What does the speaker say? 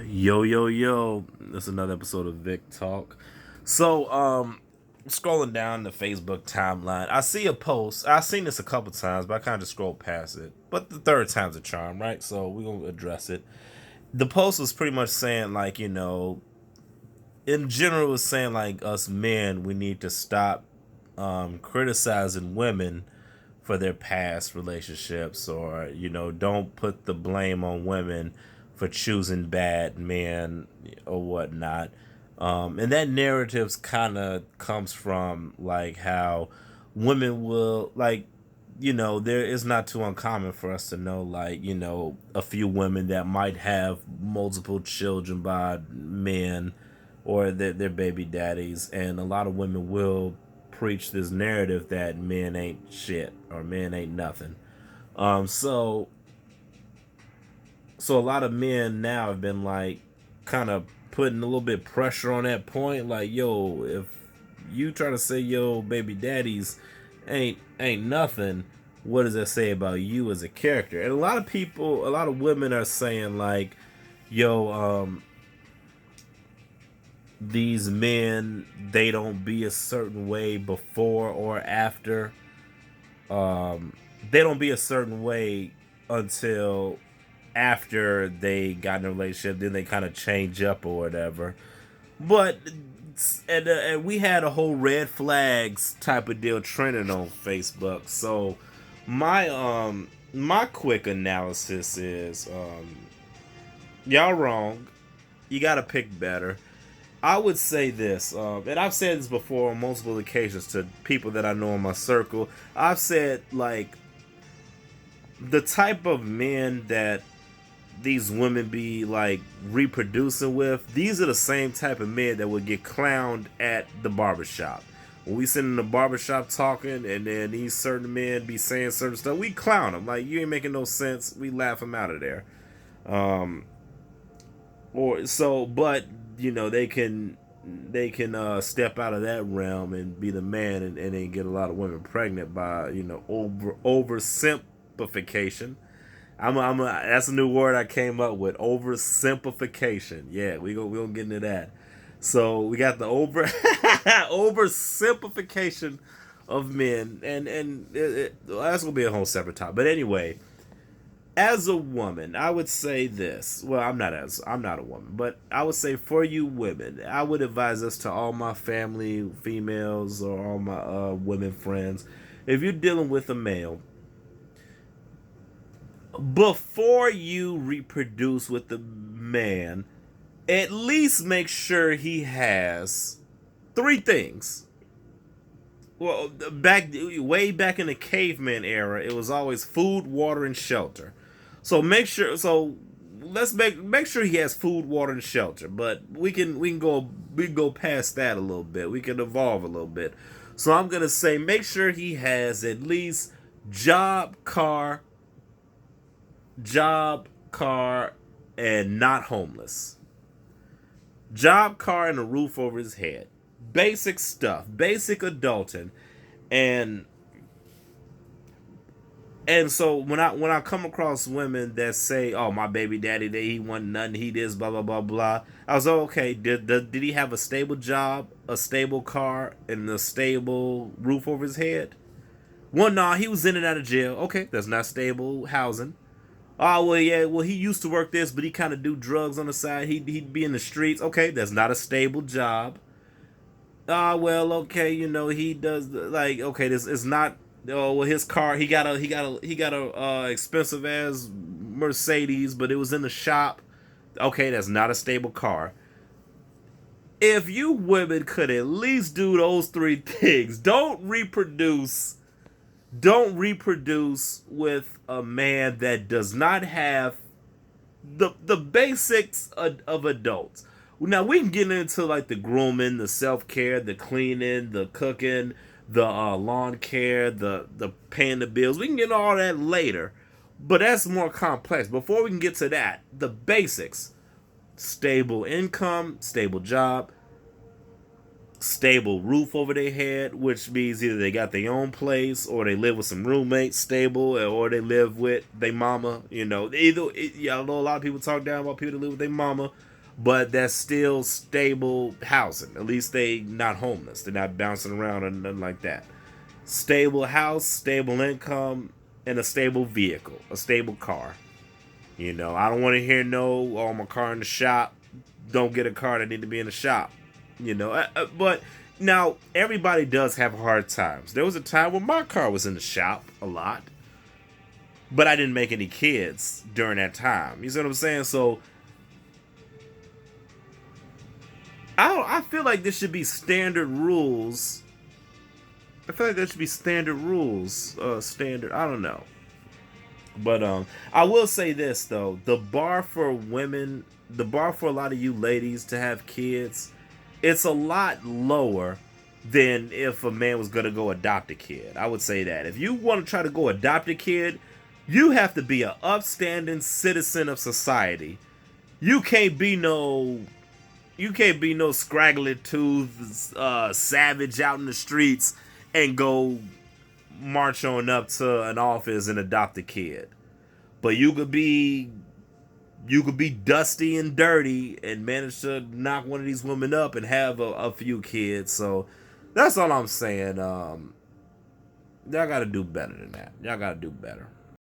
Yo, yo, yo. This is another episode of Vic Talk. So, scrolling down the Facebook timeline, I see a post. I've seen this a couple times, but I kind of just scrolled past it. But the third time's a charm, right? So, we're going to address it. The post was pretty much saying, like, in general, it was saying, like, us men, we need to stop criticizing women for their past relationships, or don't put the blame on women for choosing bad men or whatnot. And that narratives kind of comes from like how women will like there is not too uncommon for us to know, like, a few women that might have multiple children by men or their baby daddies, and a lot of women will preach this narrative that men ain't shit or men ain't nothing. So a lot of men now have been like kind of putting a little bit pressure on that point, like, yo, if you try to say yo baby daddies ain't nothing, what does that say about you as a character? And a lot of women are saying like, yo, these men, they don't be a certain way before or after. They don't be a certain way until after they got in a relationship, then they kind of change up or whatever. But and we had a whole red flags type of deal trending on Facebook. So my quick analysis is, y'all wrong. You got to pick better. I would say this, and I've said this before on multiple occasions to people that I know in my circle. I've said, like, the type of men that these women be like reproducing with, these are the same type of men that would get clowned at the barbershop. When we sit in the barbershop talking, and then these certain men be saying certain stuff, we clown them. Like, you ain't making no sense. We laugh them out of there. Or so, but they can step out of that realm and be the man, and then get a lot of women pregnant by over simplification. That's a new word I came up with. Oversimplification. Yeah, we gonna get into that. So we got the oversimplification of men, and that's gonna be a whole separate topic. But anyway, as a woman, I would say this. Well, I'm not a woman, but I would say for you women, I would advise this to all my family, females, or all my women friends. If you're dealing with a male, before you reproduce with the man, at least make sure he has three things. Well, way back in the caveman era, it was always food, water, and shelter. So make sure. So let's make sure he has food, water, and shelter. But we can go past that a little bit. We can evolve a little bit. So I'm gonna say make sure he has at least job, car, and not homeless. Job, car, and a roof over his head. Basic stuff, basic adulting, and so when I come across women that say, "Oh, my baby daddy, he want nothing, he this, blah blah blah blah," I was like, okay. Did he have a stable job, a stable car, and a stable roof over his head? Well, nah, he was in and out of jail. Okay, that's not stable housing. Oh, well, yeah, well, he used to work this, but he kind of do drugs on the side. He'd be in the streets. Okay, that's not a stable job. Ah, well, okay, he does, like, okay, this is not. Oh, well, his car, he got a expensive ass Mercedes, but it was in the shop. Okay, that's not a stable car. If you women could at least do those three things, don't reproduce with a man that does not have the basics of adults. Now we can get into like the grooming, the self care, the cleaning, the cooking, the lawn care, the paying the bills. We can get into all that later, but that's more complex. Before we can get to that, the basics: stable income, stable job, stable roof over their head, which means either they got their own place or they live with some roommates, stable, or they live with their mama. Either, I know a lot of people talk down about people that live with their mama, but that's still stable housing. At least they not homeless. They're not bouncing around or nothing like that. Stable house, stable income, and a stable vehicle, a stable car. You know, I don't want to hear no, oh, my car in the shop. Don't get a car that need to be in the shop. You know, but now everybody does have hard times. There was a time when my car was in the shop a lot, but I didn't make any kids during that time. You see what I'm saying? So I feel like there should be standard rules. I feel like there should be standard rules. Standard. I don't know. But I will say this though: the bar for women, the bar for a lot of you ladies to have kids, it's a lot lower than if a man was gonna go adopt a kid. I would say that if you want to try to go adopt a kid, you have to be an upstanding citizen of society. You can't be no, you can't be no scraggly tooth savage out in the streets and go march on up to an office and adopt a kid. But you could be dusty and dirty and manage to knock one of these women up and have a few kids. So that's all I'm saying. Y'all gotta do better than that. Y'all gotta do better.